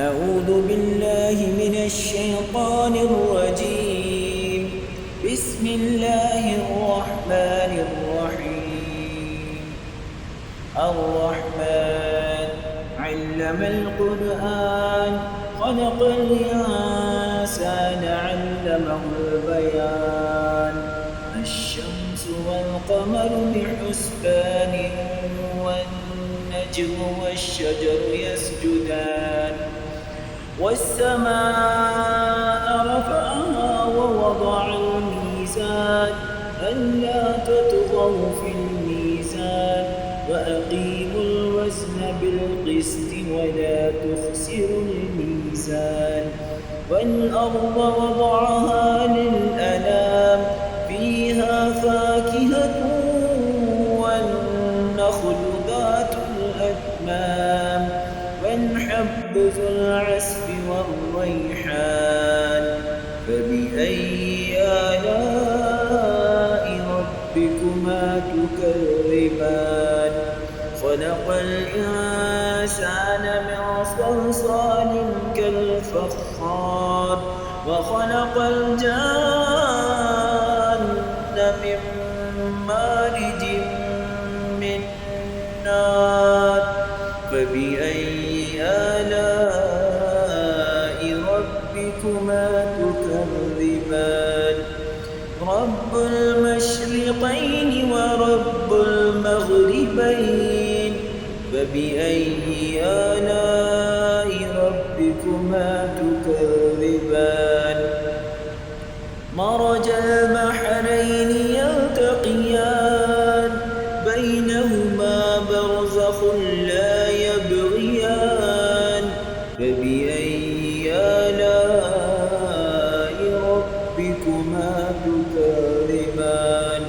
أعوذ بالله من الشيطان الرجيم. بسم الله الرحمن الرحيم. الرحمن علم القرآن خلق الإنسان علمه البيان. الشمس والقمر بحسبان والنجم والشجر يسجدان. والسماء رفعها ووضع الميزان ألا تطغوا في الميزان وأقيموا الوزن بالقسط ولا تخسروا الميزان. والأرض وضعها للأنام فيها فاكهة والنخل ذات الأكمام والحب ذو العصف والريحان. فبأي آلاء ربكما تكذبان؟ خلق الإنسان من صلصال كالفخار وخلق الجان من مارج من نار. فبأي آلاء ربكما تكذبان؟ رب المشرقين ورب المغربين. فبأي آلاء ربكما تكذبان؟ مرج البحرين يلتقيان بينهما برزخ لا يبغيان. فبأي آلاء ربكما تكذبان؟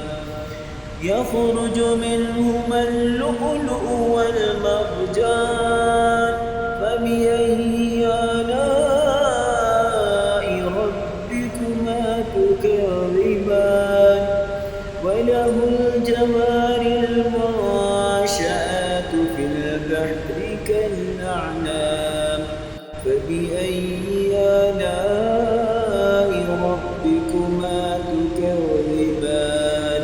يخرج منهما اللؤلؤ والمرجان. فبأي آلاء ربكما تكذبان؟ وله الجوار المنشآت في البحر كالأعلام. فبأي آلاء ربكما تكذبان؟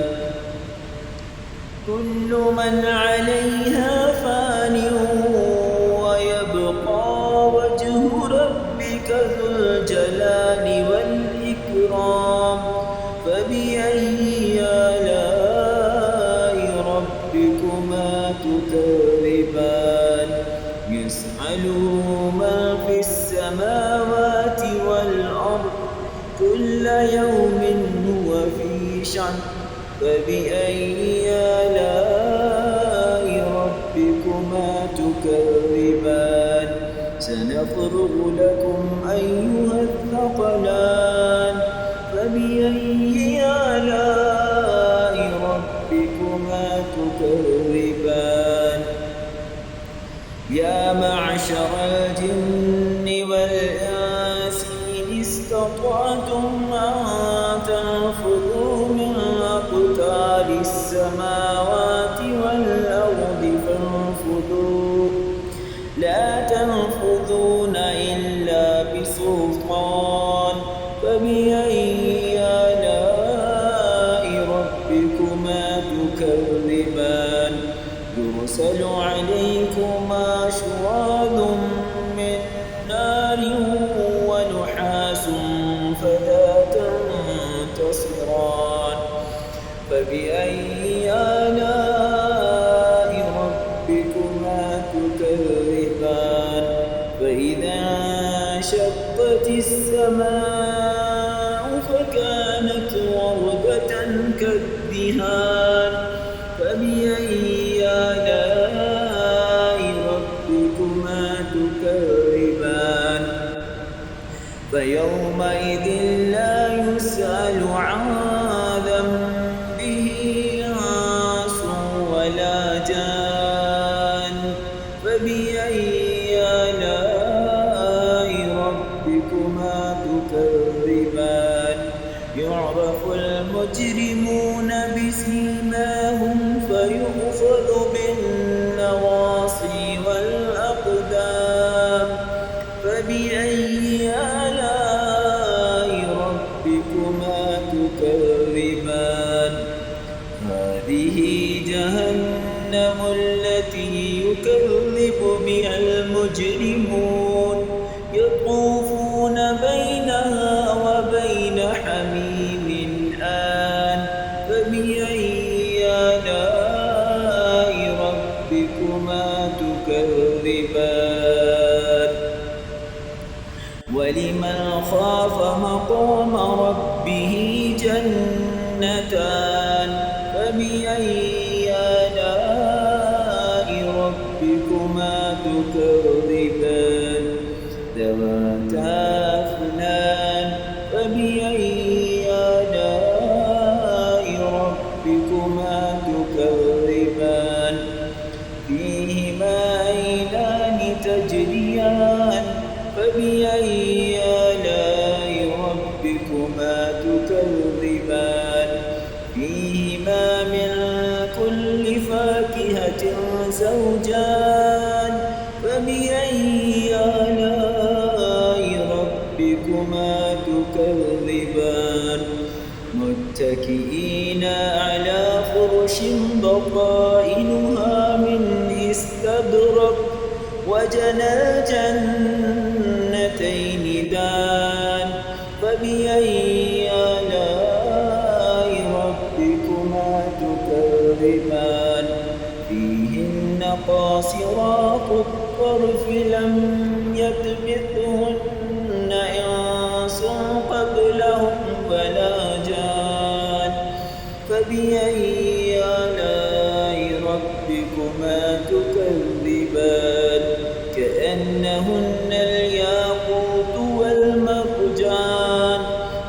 كل من عليها فان ويبقى وجه ربك ذو الجلال والإكرام. فبأي آلاء ربكما تكذبان؟ يسأله من في السماوات والأرض كل يوم هو في شأن. فبأي آلاء ربكما تكذبان؟ سنفرغ لكم أيها الثقلان. فبأي آلاء ربكما تكذبان؟ يا معشر الجن والإنس إن استطعتم أن تنفذوا من أقطار السماوات والأرض فانفذوا لا تنفذون إلا بسلطان. فبأي آلاء ربكما تكذبان؟ يرسل عليكما شواظ من نار ونحاس فلا تنتصران. فبأي آلاء ربكما تكذبان؟ فإذا انشقت السماء فكانت وردة كالدهان. فبأي آلاء ربكما تكذبان؟ فيومئذ لا يسأل عن ذنبه إنس ولا جان. فبأي آلاء ربكما تكذبان؟ يعرف المجرمون بسيماهم فيؤخذ بالنواصي والأقدام. فبأي آلاء ربكما تكذبان هذه جهنم التي يكذب بها المجرمون يطوفون بينها وبين حميم آن فبأي آلاء ربكما تكذبان ولمن خاف مقام ربه جنتان فبأي آلاء ربكما تكذبان ذواتا أفنان فبأي آلاء ربكما تكذبان فيهما عينان تجريان فبأي آلاء ربكما تكذبان فيهما من كل فاكهة زوجان فبأي آلاء ربكما تكذبان متكئين على فرش بطائنها من استبرق وجنى الجنتين دان فبأي آلاء ربكما تكذبان فيهن قاصرات الطرف لم يطمثهن إنس قبلهم ولا جان فبأي آلاء ربكما تكذبان كأنهن الياقوت والمرجان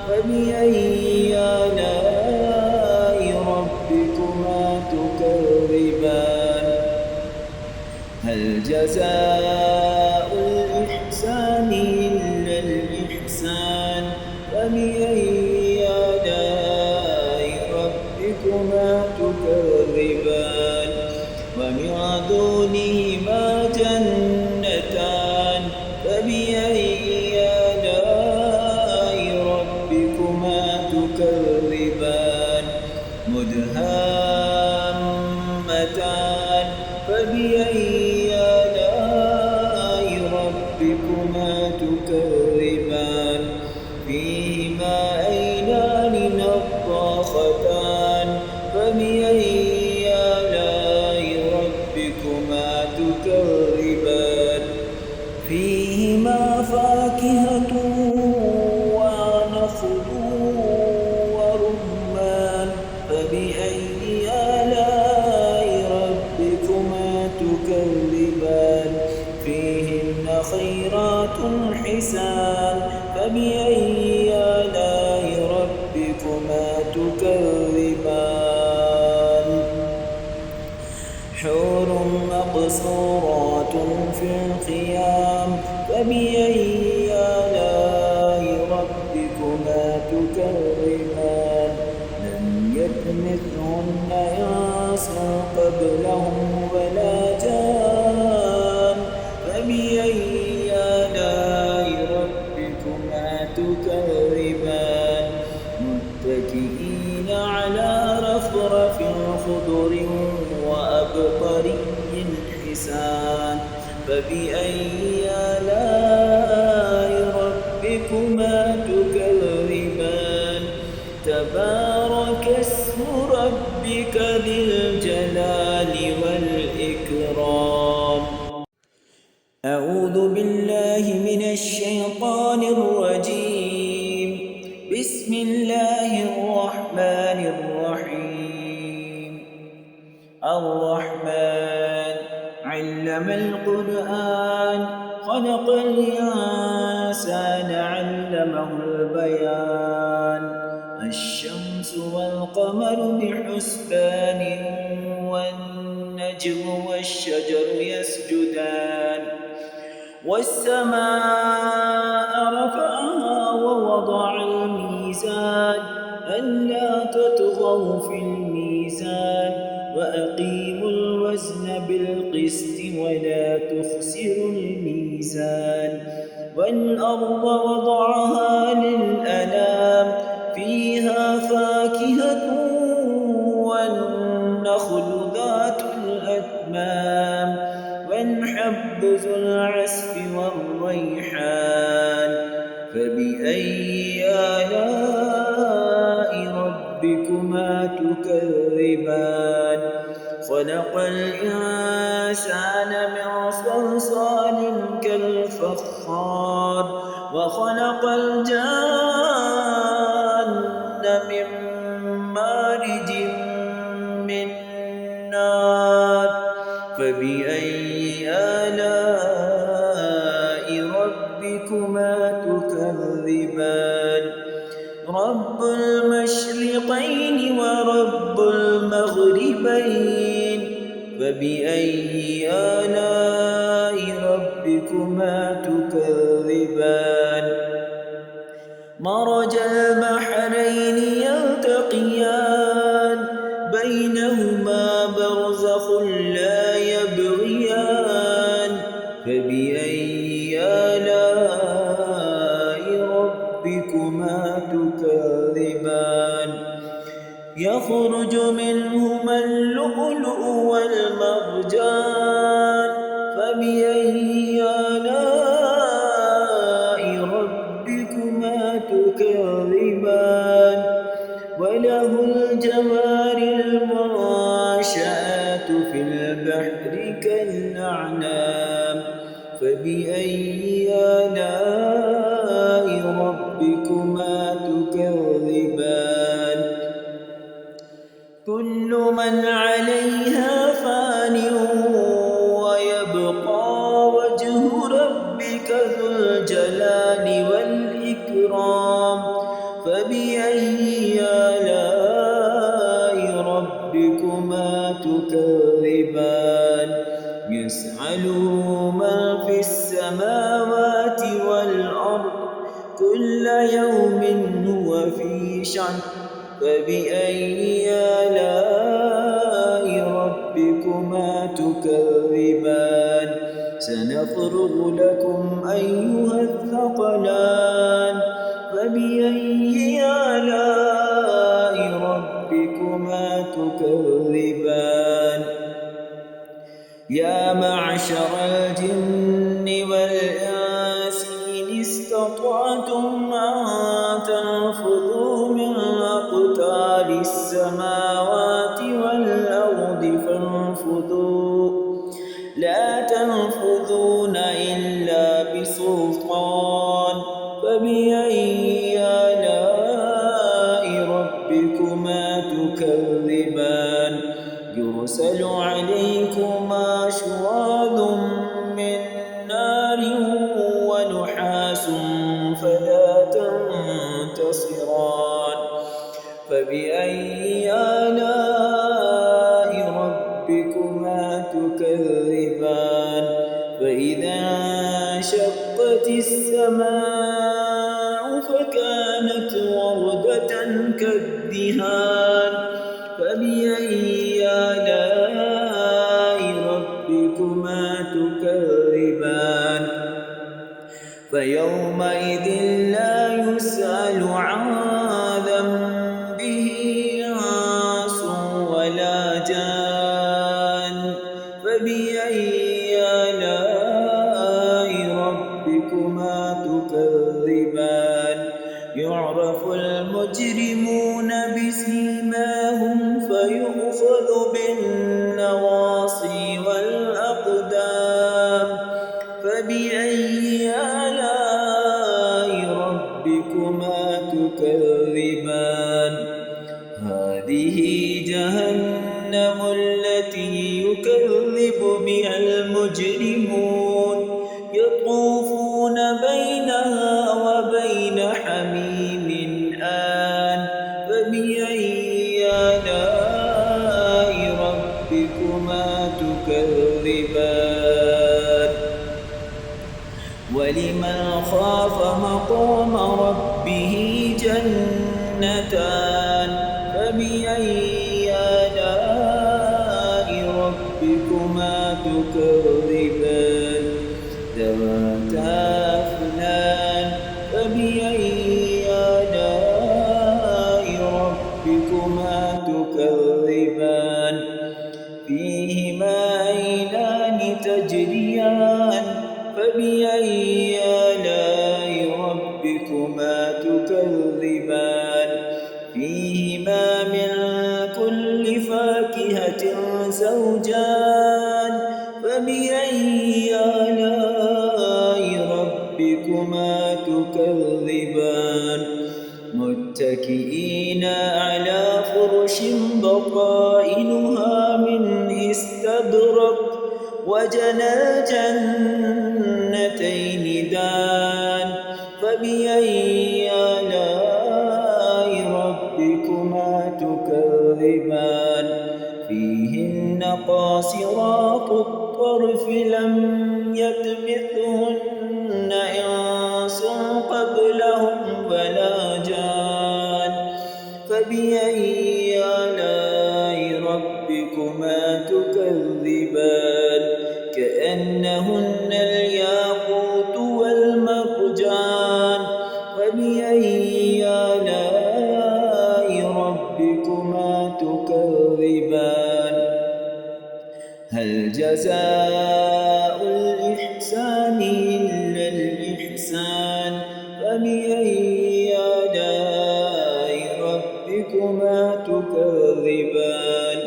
فبأي آلاء ربكما تكذبان هل جزاء الإحسان إلا الإحسان فبأي آلاء ربكما تكذبان ومن دونهما جنتان فبأي آلاء ربكما تكذبان مدهامتان فبأي آلاء ربكما تكذبان فيهما عينان نضاختان فبأي آلاء ربكما تكذبان فيهما فاكهة ونخل ورمان فبأي آلاء ربكما تكذبان فيهن خيرات حسان فبأي آلاء ربكما تكذبان حور مقصورات في الخيام فبأي آلاء ربكما تكذبان لم يطمثهن إنس قبلهم ولا جان فبأي آلاء ربكما تكذبان متكئين على رفرف خضر وأبقري حسان فبأي آلاء ربكما تكذبان تبارك اسم ربك ذي الجلال والإكرام أعوذ بالله من الشيطان الرجيم بسم الله الرحمن الرحيم الرحمن علم القرآن خلق الإنسان علمه البيان الشمس والقمر بحسبان والنجم والشجر يسجدان والسماء رفعها ووضع الميزان ألا تطغوا في الميزان وأقيموا الوزن بالقسط ولا تخسروا الميزان والأرض وضعها للأنام فيها فاكهة والنخل ذات الأكمام والحب ذو العصف والريحان فبأي آلاء ربكما تكذبان خلق الإنسان من صلصال كالفخار وخلق الجان من مارج من نار فبأي آلاء ربكما تكذبان رب المشرقين ورب المغربين فبأي آلاء ربكما تكذبان مرج البحرين يلتقيان بينهما برزخ لا يبغيان فبأي آلاء ربكما تكذبان يخرج منهما اللؤلؤ والمرجان فبأي آلاء ربكما تكذبان وله الجوار المنشآت في البحر كالأعلام فبأي آلاء ربكما تكذبان كل من عليها فان ويبقى وجه ربك ذو الجلال والإكرام فبأي آلاء ربكما تكذبان يسأله من في السماوات والأرض كل يوم هو في شأن فبأي آلاء ربكما تكذبان سنفرغ لكم أيها الثقلان فبأي آلاء ربكما تكذبان يا معشر الجن والإنس إن استطعتم أن تنفذوا من أقطار السماوات والأرض فانفذوا لا تنفذون إلا بسلطان فبأي آلاء ربكما تكذبان يرسل عليكما شواظ من نار ونحاس فلا تنتصران فبأي آلاء ربكما تكذبان فإذا انشقت السماء فكانت وردة كالدهان فبأي آلاء ربكما تكذبان فيومئذ لا يسأل عن ذنبه إنس ولا جان فبأي آلاء ربكما تكذبان يعرف المجرمون بسيماهم فيؤخذ بالنواصي والأقدام فبأي آلاء ربكما تكذبان هذه جهنم التي يكذب بها المجرمون يطوفون بينها وبين حميم آن فبأي آلاء ربكما تكذبان ولمن خاف مقام ربه جنتان فبأي آلاء ربكما تكذبان ذواتا أفنان فبأي آلاء ربكما تكذبان فيهما من كل فاكهة زوجان فبأي آلاء ربكما تكذبان متكئين على فرش بطائنها من استبرق وجنى الجنتين دان فبأي آلاء ربكما تكذبان فيهن قاصرات الطرف لم يطمثهن إنس قبلهم ولا جان فبأي آلاء ربكما تكذبان كأنهن الياقوت والمرجان فبأي آلاء ربكما تكذبان هل جزاء الإحسان إلا الإحسان فبأي آلاء ربكما تكذبان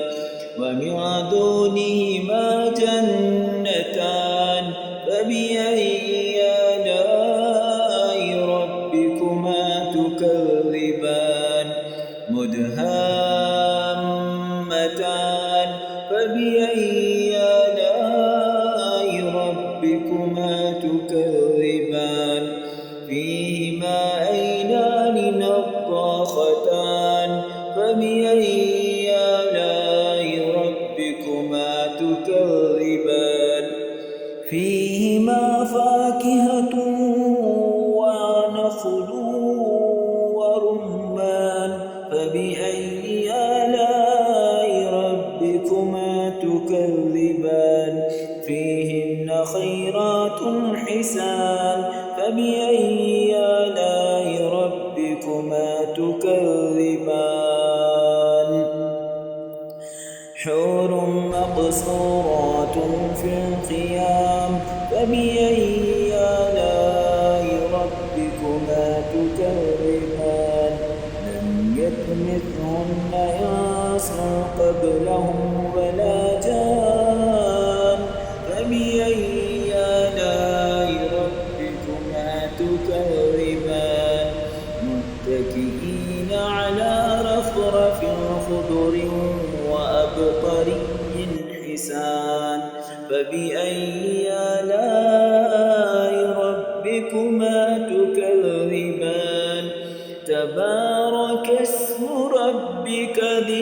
ومن دونهما جنتان فبأي آلاء ربكما تكذبان مدهامتان فبأي آلاء ربكما تكذبان فيهما عينان نضاختان فبأي آلاء ربكما تكذبان فيهما فاكهة ونخل ورمان فبأي آلاء ربكما تكذبان فيهن خيرات حسان فبأي آلاء ربكما تكذبان حور مقصورات في الخيام فبأي آلاء ربكما تكذبان لم يطمثهن إنس قبلهم ولا جان فبأي آلاء ربكما تكذبان متكئين على رفرف خضر وأبقري حسان فبأي آلاء ربكما تكذبان تبارك اسم ربك ذي